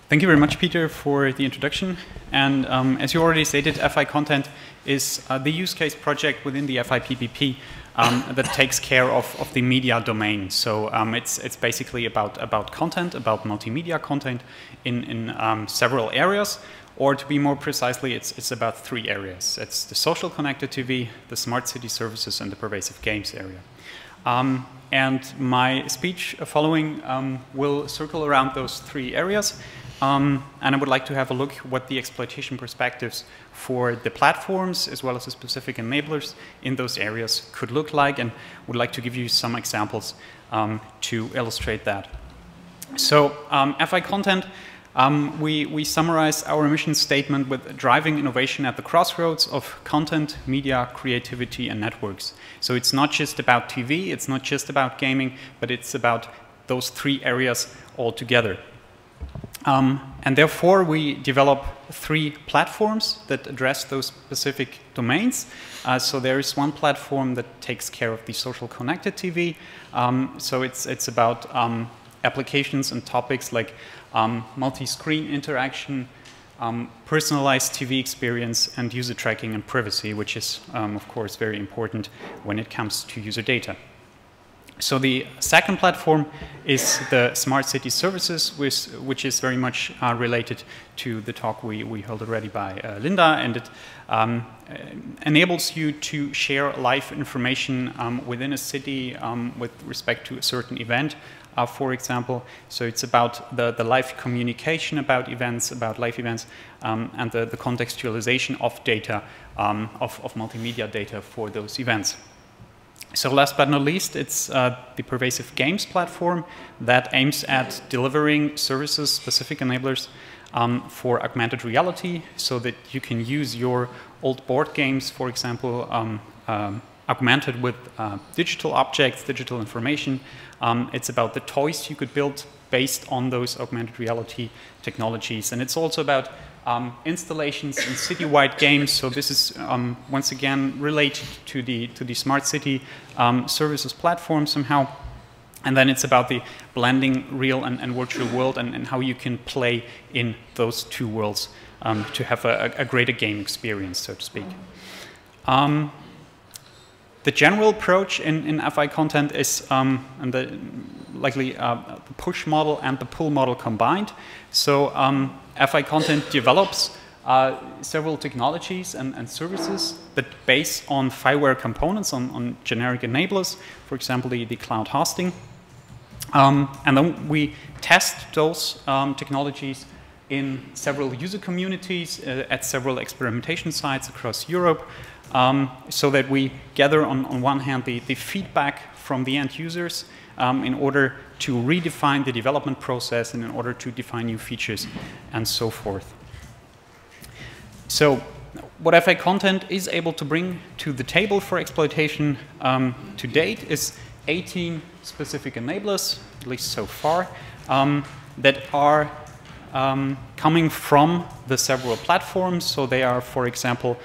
Thank you very much, Peter, for the introduction. And as you already stated, FI content is the use case project within the FI-PPP that takes care of the media domain. So it's basically about content, about multimedia content in several areas. Or to be more precisely, it's about 3 areas. It's the social connected TV, the smart city services, and the pervasive games area. And my speech following will circle around those 3 areas. And I would like to have a look what the exploitation perspectives for the platforms as well as the specific enablers in those areas could look like, and would like to give you some examples to illustrate that. So FI content, we summarize our mission statement with driving innovation at the crossroads of content, media, creativity, and networks. So it's not just about TV, it's not just about gaming, but it's about those 3 areas all together. And therefore, we develop 3 platforms that address those specific domains. So there is one platform that takes care of the social connected TV. So it's about applications and topics like multi-screen interaction, personalized TV experience, and user tracking and privacy, which is, of course, very important when it comes to user data. So the second platform is the smart city services, which is very much related to the talk we held already by Linda, and it enables you to share live information within a city with respect to a certain event, for example. So it's about the live communication about events, about live events, and the contextualization of data, of multimedia data for those events. So last but not least, it's the pervasive games platform that aims at delivering services, specific enablers for augmented reality, so that you can use your old board games, for example, augmented with digital objects, digital information. It's about the toys you could build based on those augmented reality technologies. And it's also about installations in citywide games. So this is once again related to the smart city services platform somehow. And then it's about the blending real and virtual world, and how you can play in those 2 worlds to have a greater game experience, so to speak. The general approach in FI content is likely the push model and the pull model combined. So FI content develops several technologies and services that base on fireware components, on generic enablers, for example, the cloud hosting. And then we test those technologies in several user communities at several experimentation sites across Europe, so that we gather on one hand the feedback from the end users in order to redefine the development process and in order to define new features and so forth. So what FI content is able to bring to the table for exploitation to date is 18 specific enablers, at least so far, that are coming from the several platforms. So they are, for example,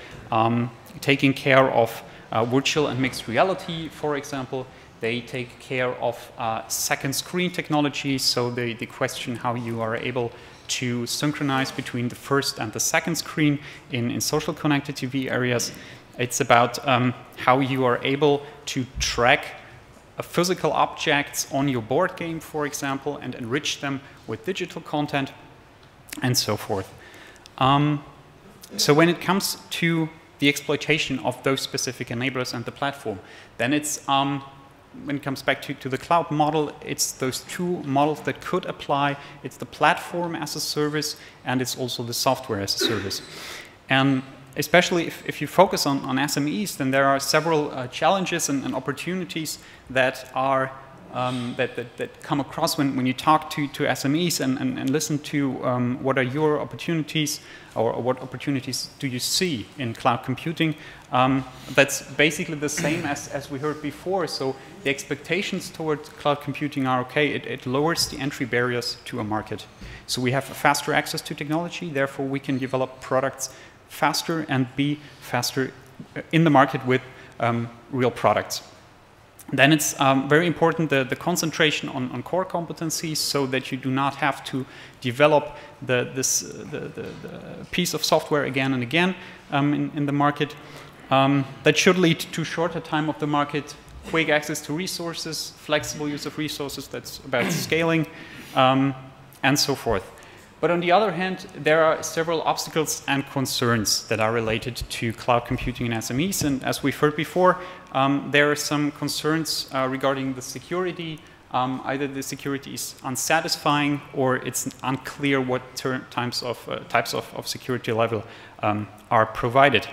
taking care of virtual and mixed reality, for example. They take care of second screen technology, so the question how you are able to synchronize between the first and the second screen in social connected TV areas. It's about how you are able to track physical objects on your board game, for example, and enrich them with digital content, and so forth. So when it comes to the exploitation of those specific enablers and the platform, then it's, when it comes back to the cloud model, it's those 2 models that could apply. It's the platform as a service, and it's also the software as a service. And especially if you focus on SMEs, then there are several challenges and opportunities that are that come across when you talk to SMEs and listen to what are your opportunities, or what opportunities do you see in cloud computing. That's basically the same as we heard before. So the expectations towards cloud computing are okay. It lowers the entry barriers to a market. So we have faster access to technology, therefore we can develop products faster and be faster in the market with real products. Then it's very important the concentration on core competencies, so that you do not have to develop the piece of software again and again in the market. That should lead to shorter time of the market, quick access to resources, flexible use of resources, that's about scaling, and so forth. But on the other hand, there are several obstacles and concerns that are related to cloud computing in SMEs. And as we've heard before, there are some concerns regarding the security. Either the security is unsatisfying, or it's unclear what types of security level are provided.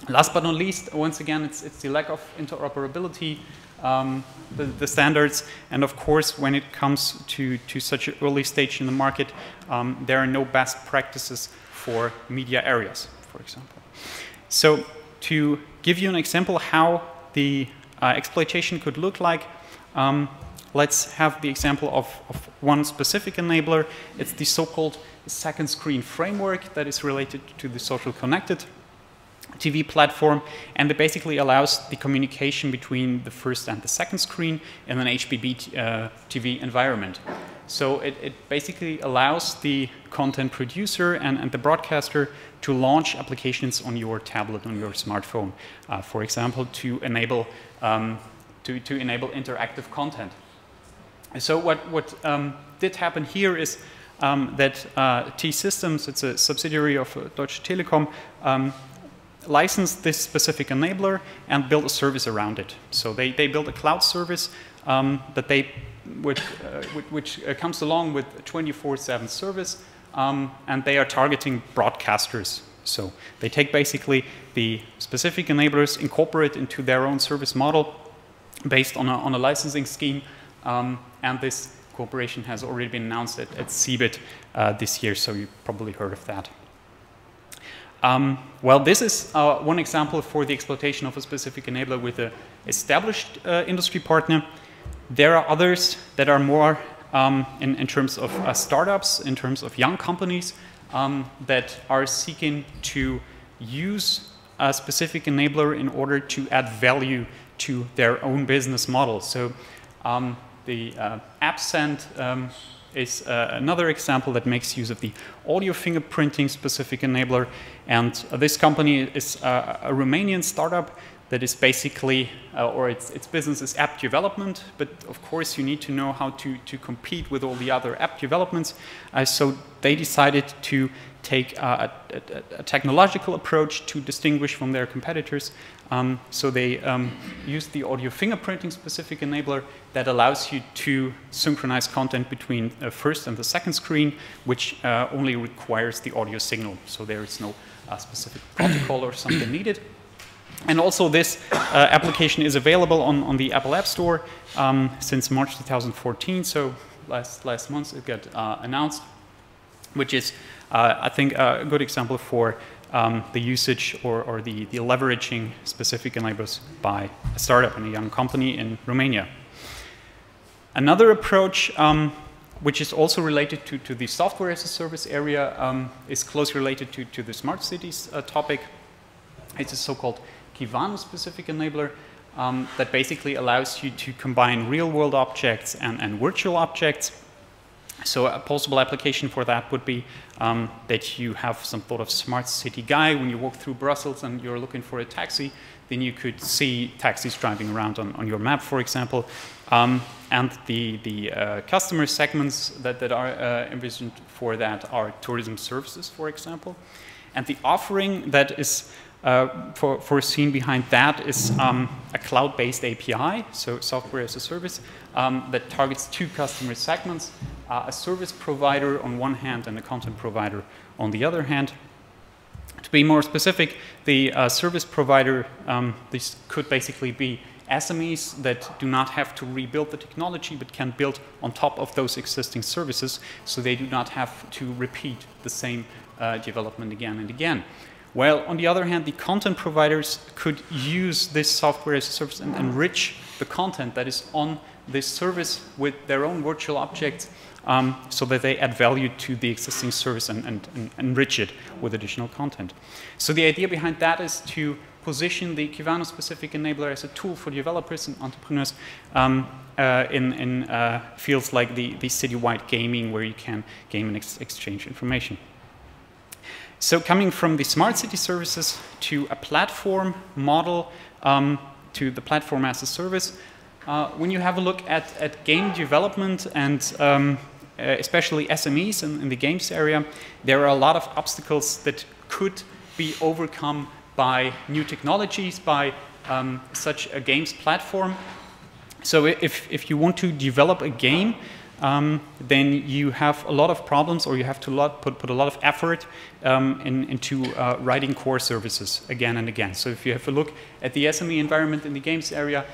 Last but not least, once again, it's the lack of interoperability, the standards, and of course, when it comes to such an early stage in the market, there are no best practices for media areas, for example. So to give you an example how the exploitation could look like, let's have the example of one specific enabler. It's the so-called second screen framework that is related to the social connected TV platform, and it basically allows the communication between the first and the second screen in an HBB TV environment. So it basically allows the content producer and the broadcaster to launch applications on your tablet, on your smartphone, for example, to enable interactive content. So what did happen here is that T-Systems, it's a subsidiary of Deutsche Telekom, licensed this specific enabler and built a service around it. So they built a cloud service that which comes along with a 24/7 service, and they are targeting broadcasters. So they take basically the specific enablers, incorporate into their own service model based on a licensing scheme, and this cooperation has already been announced at CeBIT this year, so you probably heard of that. Well, this is one example for the exploitation of a specific enabler with an established industry partner. There are others that are more in terms of startups, in terms of young companies that are seeking to use a specific enabler in order to add value to their own business model. So the AppSend is another example that makes use of the audio fingerprinting specific enabler. And this company is a Romanian startup that is basically, or its business is app development, but of course you need to know how to compete with all the other app developments. So they decided to take a technological approach to distinguish from their competitors. So they used the audio fingerprinting specific enabler that allows you to synchronize content between the first and the second screen, which only requires the audio signal. So there is no specific protocol or something needed. And also this application is available on the Apple App Store since March 2014. So last month it got announced, which is, I think, a good example for the usage or the leveraging specific enablers by a startup and a young company in Romania. Another approach, which is also related to the software as a service area, is closely related to the smart cities topic. It's a so-called Kivano-specific enabler that basically allows you to combine real-world objects and virtual objects. So a possible application for that would be that you have some sort of smart city guy. When you walk through Brussels and you're looking for a taxi, then you could see taxis driving around on your map, for example. And the customer segments that are envisioned for that are tourism services, for example. And the offering that is foreseen behind that is a cloud-based API, so software as a service, that targets two customer segments, a service provider on one hand and a content provider on the other hand. To be more specific, the service provider, this could basically be SMEs that do not have to rebuild the technology but can build on top of those existing services, so they do not have to repeat the same development again and again. While on the other hand, the content providers could use this software as a service and enrich the content that is on this service with their own virtual objects, so that they add value to the existing service and enrich it with additional content. So the idea behind that is to position the Kivano-specific enabler as a tool for developers and entrepreneurs in fields like the citywide gaming, where you can game and exchange information. So coming from the smart city services to a platform model, to the platform as a service, when you have a look at game development and especially SMEs in the games area, there are a lot of obstacles that could be overcome by new technologies, by such a games platform. So if you want to develop a game, then you have a lot of problems, or you have to put a lot of effort into writing core services again and again. So if you have a look at the SME environment in the games area,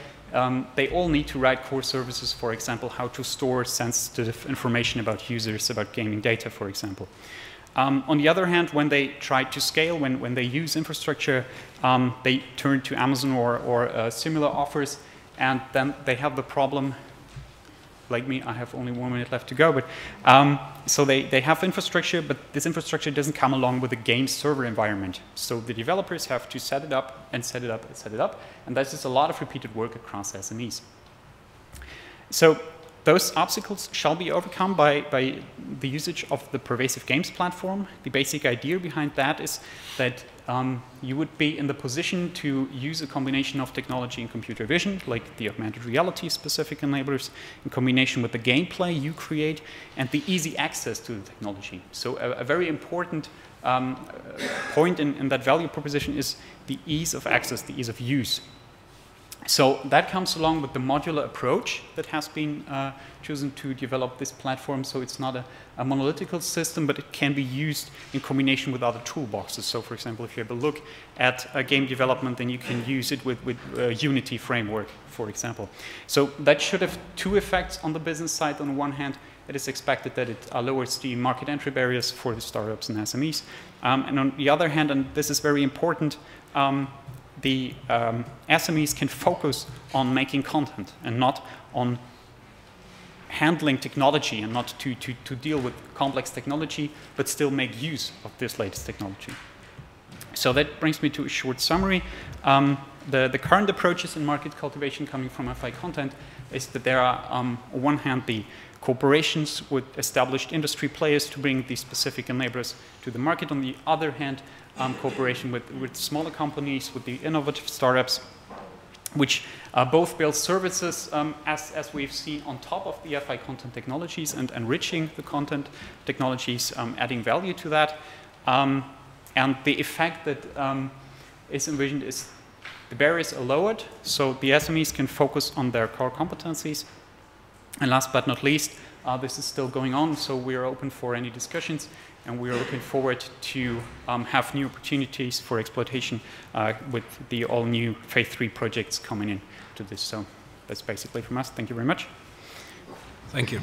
they all need to write core services, for example, how to store sensitive information about users, about gaming data, for example. On the other hand, when they try to scale, when they use infrastructure, they turn to Amazon or similar offers, and then they have the problem, like me, I have only 1 minute left to go, but so they have infrastructure, but this infrastructure doesn't come along with a game server environment. So the developers have to set it up and set it up and set it up, and this is a lot of repeated work across SMEs. So those obstacles shall be overcome by the usage of the pervasive games platform. The basic idea behind that is that you would be in the position to use a combination of technology and computer vision, like the augmented reality specific enablers, in combination with the gameplay you create and the easy access to the technology. So a very important point in that value proposition is the ease of access, the ease of use. So that comes along with the modular approach that has been chosen to develop this platform. So it's not a monolithical system, but it can be used in combination with other toolboxes. So for example, if you have a look at game development, then you can use it with Unity framework, for example. So that should have two effects on the business side. On the one hand, it is expected that it lowers the market entry barriers for the startups and SMEs. And on the other hand, and this is very important, the SMEs can focus on making content and not on handling technology, and not to deal with complex technology, but still make use of this latest technology. So that brings me to a short summary. The current approaches in market cultivation coming from FI content is that there are, on one hand, the cooperations with established industry players to bring these specific enablers to the market. On the other hand, cooperation with smaller companies, with the innovative startups, which both build services, as we've seen, on top of the FI content technologies and enriching the content technologies, adding value to that. And the effect that is envisioned is the barriers are lowered, so the SMEs can focus on their core competencies. And last but not least, this is still going on, so we are open for any discussions, and we are looking forward to have new opportunities for exploitation with the all-new Phase 3 projects coming in to this. So that's basically from us. Thank you very much. Thank you.